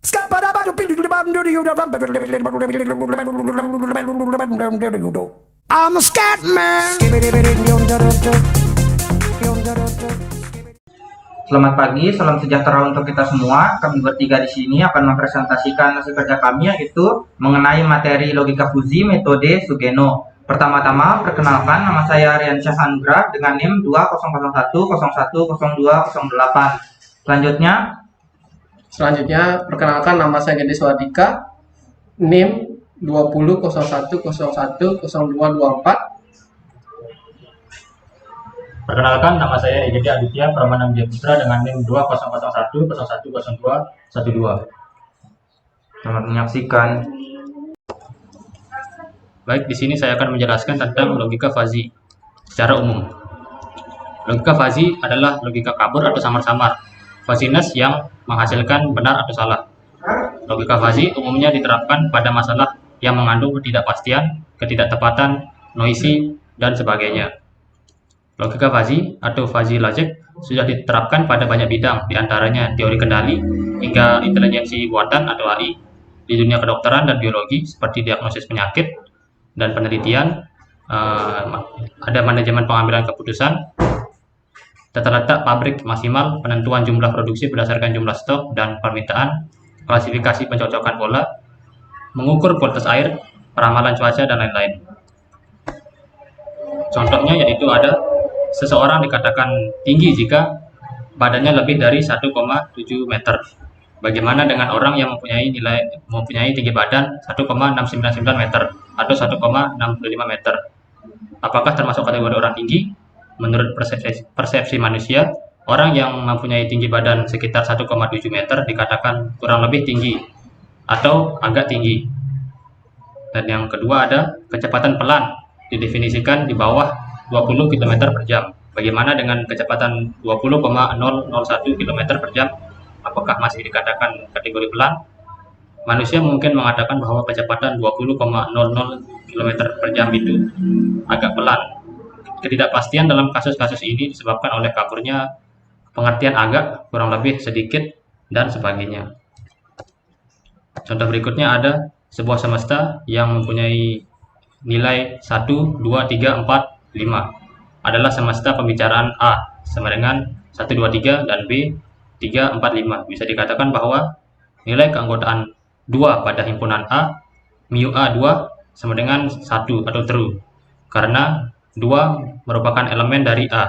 I'm a scat man. Selamat pagi, salam sejahtera untuk kita semua. Kami bertiga di sini akan mempresentasikan hasil kerja kami, yaitu mengenai materi logika fuzi metode Sugeno. Pertama-tama, perkenalkan, nama saya Riansyah Anugrah dengan NIM 2001010208. Selanjutnya, perkenalkan, nama saya Gede Swadika, NIM 2001010224. Perkenalkan, nama saya Egede Aditya Pramana Putra dengan NIM 2001010212. Selamat menyaksikan. Baik, di sini saya akan menjelaskan tentang logika fazi secara umum. Logika fazi adalah logika kabur atau samar-samar, faziness yang menghasilkan benar atau salah. Logika fazi umumnya diterapkan pada masalah yang mengandung ketidakpastian, ketidaktepatan, noisy, dan sebagainya. Logika fazi atau fuzzy logic sudah diterapkan pada banyak bidang, diantaranya teori kendali hingga intelijensi buatan atau AI, di dunia kedokteran dan biologi seperti diagnosis penyakit dan penelitian, ada manajemen pengambilan keputusan, tata letak pabrik maksimal, penentuan jumlah produksi berdasarkan jumlah stok dan permintaan, klasifikasi pencocokan pola, mengukur kualitas air, peramalan cuaca, dan lain-lain. Contohnya yaitu ada seseorang dikatakan tinggi jika badannya lebih dari 1,7 meter. Bagaimana dengan orang yang mempunyai tinggi badan 1,699 meter atau 1,65 meter? Apakah termasuk kategori orang tinggi? Menurut persepsi manusia, orang yang mempunyai tinggi badan sekitar 1,7 meter dikatakan kurang lebih tinggi atau agak tinggi. Dan yang kedua ada kecepatan pelan, didefinisikan di bawah 20 km per jam. Bagaimana dengan kecepatan 20,001 km per jam? Apakah masih dikatakan kategori pelan? Manusia mungkin mengatakan bahwa kecepatan 20,00 km per jam itu agak pelan. Ketidakpastian dalam kasus-kasus ini disebabkan oleh kaburnya pengertian agak, kurang lebih, sedikit, dan sebagainya. Contoh berikutnya ada sebuah semesta yang mempunyai nilai 1, 2, 3, 4, 5 adalah semesta pembicaraan A sama dengan 1, 2, 3 dan B 3, 4, 5. Bisa dikatakan bahwa nilai keanggotaan 2 pada himpunan A mu A2 sama dengan 1 atau true karena 2 merupakan elemen dari A.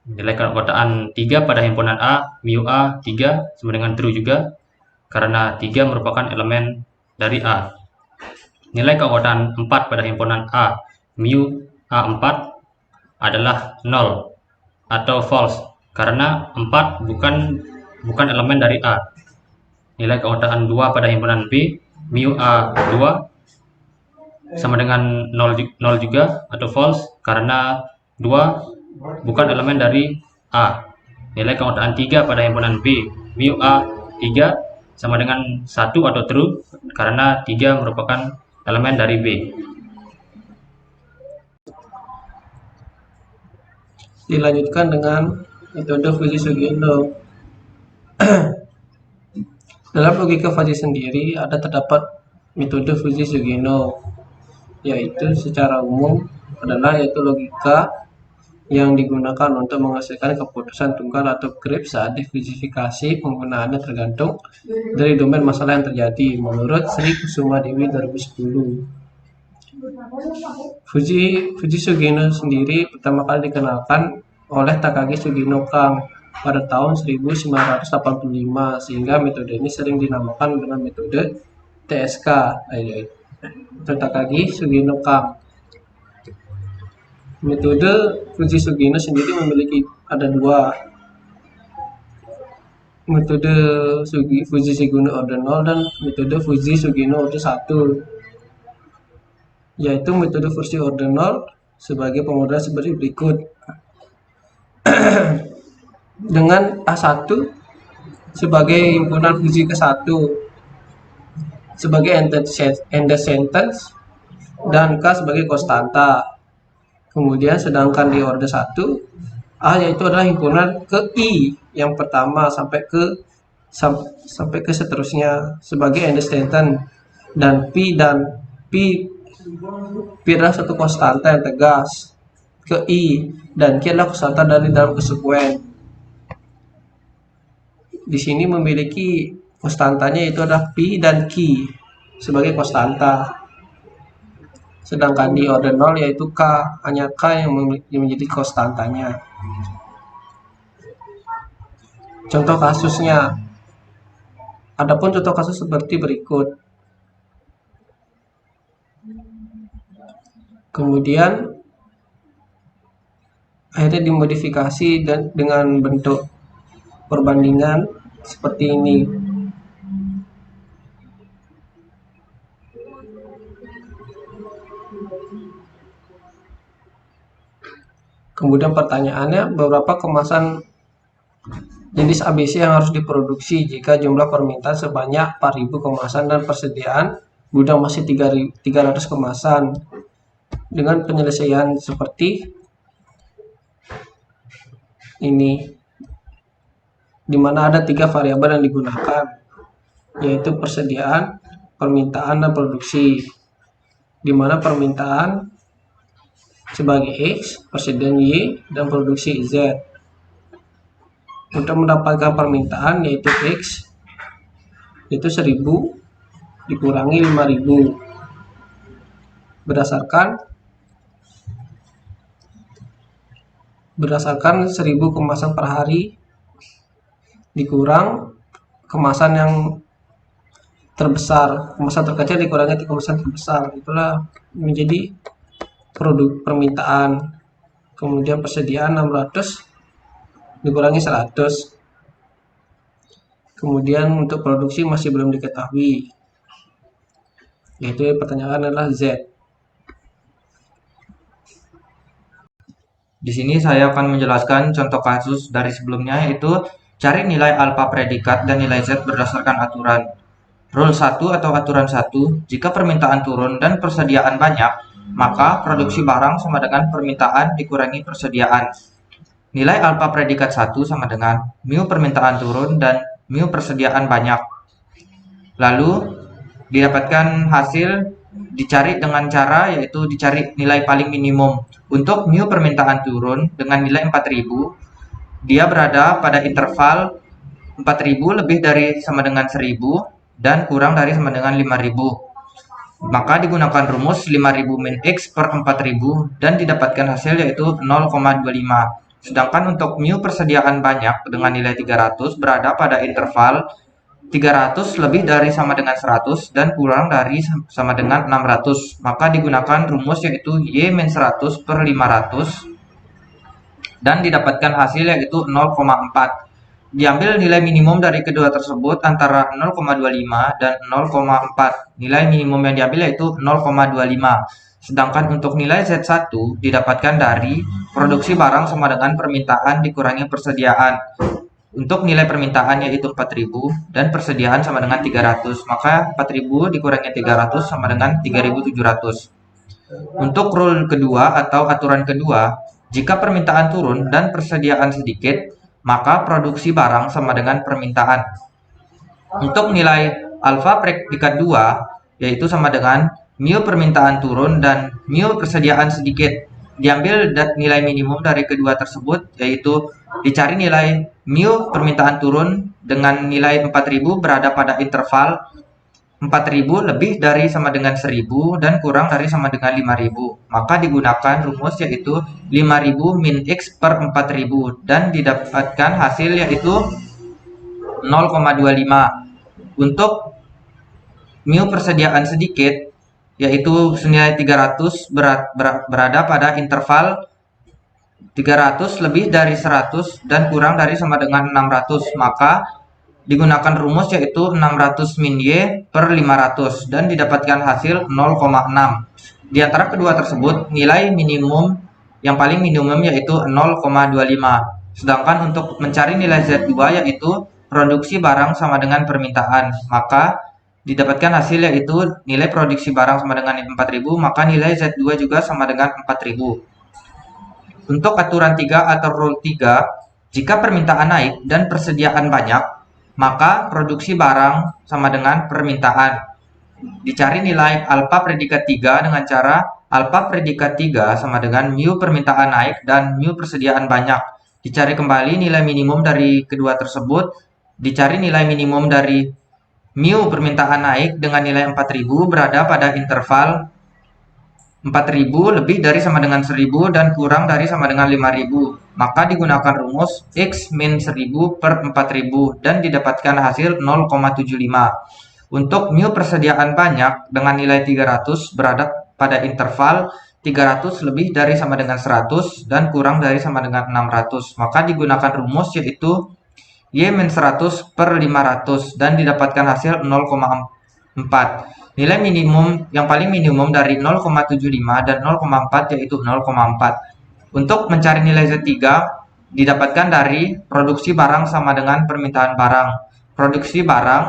Nilai keanggotaan 3 pada himpunan A mu A3 sama dengan true juga karena 3 merupakan elemen dari A. Nilai keanggotaan 4 pada himpunan A mu A4 adalah 0 atau false karena 4 bukan elemen dari A. Nilai keanggotaan 2 pada himpunan B mu A2 sama dengan 0 juga atau false karena 2 bukan elemen dari A. Nilai keanggotaan 3 pada himpunan B mu A3 sama dengan 1 atau true karena 3 merupakan elemen dari B. Dilanjutkan dengan metode Fujii-Sugeno. Dalam logika fuzzy sendiri terdapat metode Fujii-Sugeno, yaitu secara umum yaitu logika yang digunakan untuk menghasilkan keputusan tunggal atau grip saat divisifikasi. Penggunaannya tergantung dari domain masalah yang terjadi menurut Sri Kusuma Dewi 2010. Fujii-Sugeno sendiri pertama kali dikenalkan oleh Takagi Sugino Kang pada tahun 1985, sehingga metode ini sering dinamakan dengan metode TSK atau Takagi Sugino Kang. Metode Fujii-Sugeno sendiri memiliki ada dua, metode Fujii-Sugeno Order 0 dan metode Fujii-Sugeno Order 1. Yaitu metode Fujii Order 0 sebagai pemodelan seperti berikut. Dengan A1 sebagai himpunan Fujii ke-1 sebagai end sentence dan K sebagai konstanta. Kemudian sedangkan di order 1 A yaitu adalah himpunan ke I yang pertama sampai ke sampai ke seterusnya sebagai antecedent, dan P adalah satu konstanta yang tegas, ke I dan Q adalah konstanta dari dalam kesekuen. Di sini memiliki konstantanya yaitu adalah P dan Q sebagai konstanta. Sedangkan di order 0 yaitu K, hanya K yang menjadi konstantanya. Contoh kasusnya. Adapun contoh kasus seperti berikut. Kemudian akhirnya dimodifikasi dan dengan bentuk perbandingan seperti ini. Kemudian pertanyaannya, beberapa kemasan jenis ABC yang harus diproduksi jika jumlah permintaan sebanyak 4.000 kemasan dan persediaan gudang masih 300 kemasan, dengan penyelesaian seperti ini, di mana ada 3 variabel yang digunakan, yaitu persediaan, permintaan, dan produksi, di mana permintaan sebagai X, persediaan Y, dan produksi Z. Untuk mendapatkan permintaan yaitu X, itu 1000 dikurangi 5000 berdasarkan 1000 kemasan per hari dikurang kemasan yang terbesar, kemasan terkecil dikurangi kemasan terbesar, itulah menjadi produk permintaan. Kemudian persediaan 600 dikurangi 100. Kemudian untuk produksi masih belum diketahui, yaitu pertanyaan adalah Z. Di sini saya akan menjelaskan contoh kasus dari sebelumnya, yaitu cari nilai alfa predikat dan nilai Z berdasarkan aturan. Rule 1 atau aturan 1, jika permintaan turun dan persediaan banyak, maka produksi barang sama dengan permintaan dikurangi persediaan. Nilai alfa predikat 1 sama dengan mu permintaan turun dan mu persediaan banyak. Lalu didapatkan hasil dicari dengan cara yaitu dicari nilai paling minimum. Untuk mu permintaan turun dengan nilai 4000, dia berada pada interval 4000 lebih dari sama dengan 1000 dan kurang dari sama dengan 5000. Maka digunakan rumus 5000 min X per 4000 dan didapatkan hasil yaitu 0,25. Sedangkan untuk mu persediaan banyak dengan nilai 300 berada pada interval 300 lebih dari sama dengan 100 dan kurang dari sama dengan 600. Maka digunakan rumus yaitu Y min 100 per 500 dan didapatkan hasil yaitu 0,4. Diambil nilai minimum dari kedua tersebut antara 0,25 dan 0,4. Nilai minimum yang diambil yaitu 0,25. Sedangkan untuk nilai Z1 didapatkan dari produksi barang sama dengan permintaan dikurangi persediaan. Untuk nilai permintaan yaitu 4000 dan persediaan sama dengan 300. Maka 4000 dikurangi 300 sama dengan 3700. Untuk rule kedua atau aturan kedua, jika permintaan turun dan persediaan sedikit, maka produksi barang sama dengan permintaan. Untuk nilai alfa predikat 2 yaitu sama dengan mu permintaan turun dan mu persediaan sedikit. Diambil nilai minimum dari kedua tersebut, yaitu dicari nilai mu permintaan turun dengan nilai 4000 berada pada interval 4000 lebih dari sama dengan 1000 dan kurang dari sama dengan 5000. Maka digunakan rumus yaitu 5000 min X per 4000 dan didapatkan hasil yaitu 0,25. Untuk mu persediaan sedikit yaitu senilai 300 berada pada interval 300 lebih dari 100 dan kurang dari sama dengan 600. Maka digunakan rumus yaitu 600 min Y per 500 dan didapatkan hasil 0,6. Di antara kedua tersebut nilai minimum yang paling minimum yaitu 0,25. Sedangkan untuk mencari nilai Z2 yaitu produksi barang sama dengan permintaan, maka didapatkan hasil yaitu nilai produksi barang sama dengan 4000, maka nilai Z2 juga sama dengan 4000. Untuk aturan 3 atau rule 3, jika permintaan naik dan persediaan banyak, maka produksi barang sama dengan permintaan. Dicari nilai alfa predikat 3 dengan cara alfa predikat 3 sama dengan mu permintaan naik dan mu persediaan banyak. Dicari kembali nilai minimum dari kedua tersebut. Dicari nilai minimum dari mu permintaan naik dengan nilai 4000 berada pada interval 4000 lebih dari sama dengan 1000 dan kurang dari sama dengan 5000. Maka digunakan rumus X min 1000 per 4000 dan didapatkan hasil 0,75. Untuk mu persediaan banyak dengan nilai 300 berada pada interval 300 lebih dari sama dengan 100 dan kurang dari sama dengan 600. Maka digunakan rumus yaitu Y min 100 per 500 dan didapatkan hasil 0,4. Nilai minimum yang paling minimum dari 0,75 dan 0,4 yaitu 0,4. Untuk mencari nilai Z3 didapatkan dari produksi barang sama dengan permintaan barang. Produksi barang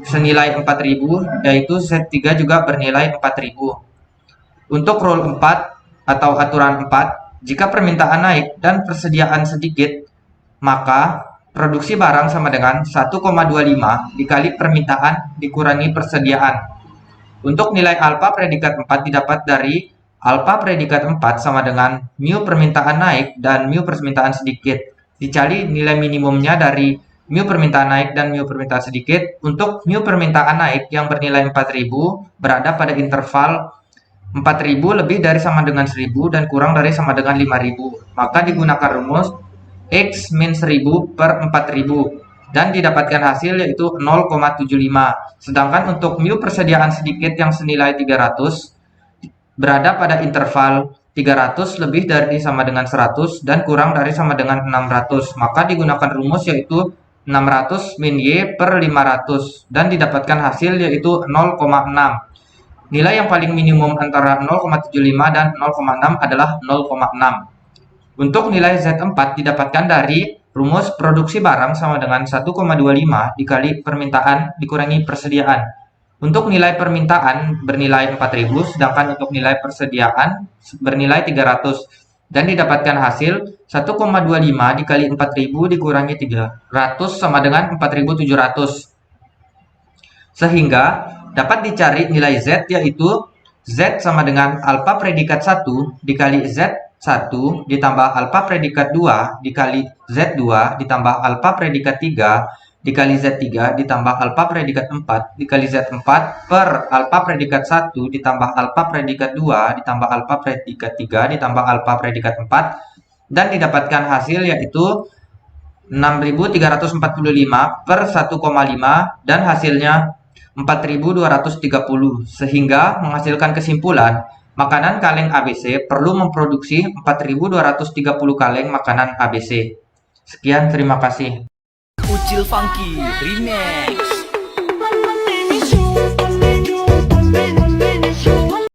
senilai 4000 yaitu Z3 juga bernilai 4000. Untuk rule 4 atau aturan 4, jika permintaan naik dan persediaan sedikit, maka produksi barang sama dengan 1,25 dikali permintaan dikurangi persediaan. Untuk nilai alfa predikat 4 didapat dari alfa predikat 4 sama dengan mu permintaan naik dan mu permintaan sedikit. Dicari nilai minimumnya dari mu permintaan naik dan mu permintaan sedikit. Untuk mu permintaan naik yang bernilai 4000 berada pada interval 4000 lebih dari sama dengan 1000 dan kurang dari sama dengan 5000. Maka digunakan rumus X min 1000 per 4000 dan didapatkan hasil yaitu 0,75. Sedangkan untuk mu persediaan sedikit yang senilai 300 berada pada interval 300 lebih dari sama dengan 100 dan kurang dari sama dengan 600. Maka digunakan rumus yaitu 600 min Y per 500 dan didapatkan hasil yaitu 0,6. Nilai yang paling minimum antara 0,75 dan 0,6 adalah 0,6. Untuk nilai Z4 didapatkan dari rumus produksi barang sama dengan 1,25 dikali permintaan dikurangi persediaan. Untuk nilai permintaan bernilai 4000, sedangkan untuk nilai persediaan bernilai 300. Dan didapatkan hasil 1,25 dikali 4000 dikurangi 300 sama dengan 4700. Sehingga dapat dicari nilai Z yaitu Z sama dengan alfa predikat 1 dikali Z1 ditambah alfa predikat 2 dikali Z2 ditambah alfa predikat 3 dikali Z3 ditambah alfa predikat 4 dikali Z4 per alfa predikat 1 ditambah alfa predikat 2 ditambah alfa predikat 3 ditambah alfa predikat 4 dan didapatkan hasil yaitu 6345 per 1,5 dan hasilnya 4230 sehingga menghasilkan kesimpulan makanan kaleng ABC perlu memproduksi 4230 kaleng makanan ABC. Sekian, terima kasih. Ucil Funky Remix.